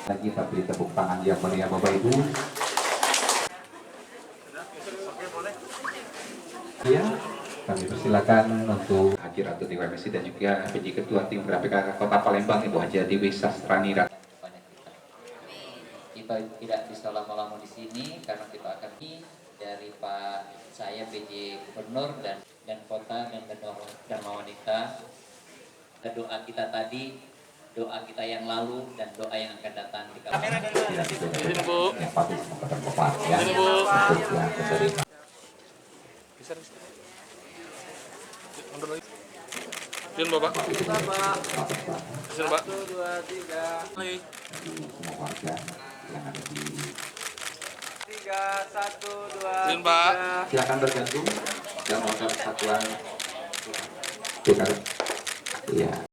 lagi tapi tepuk tangan yang meriah Bapak Ibu. Ya, kami persilakan untuk hadir atau DWMSI dan juga PJ Ketua Tim KPK Kota Palembang Ibu Haja Dewi Sastrani. Kita tidak bisa lama-lama di sini karena kita akan dari Pak saya PJ Gubernur dan Kota dan Dharma Wanita. Doa kita tadi, doa kita yang lalu dan doa yang akan datang di kampung. Ini Bu. Yang patut mengatakan Bapak ya. Ini Bu. Mundur lagi. Izin Bapak. Izin Pak. 1, 2, 3. Lagi. Semua warga yang ada di 3, 1, 2. Izin Pak. Silakan bergabung dan melakukan kesatuan. Iya.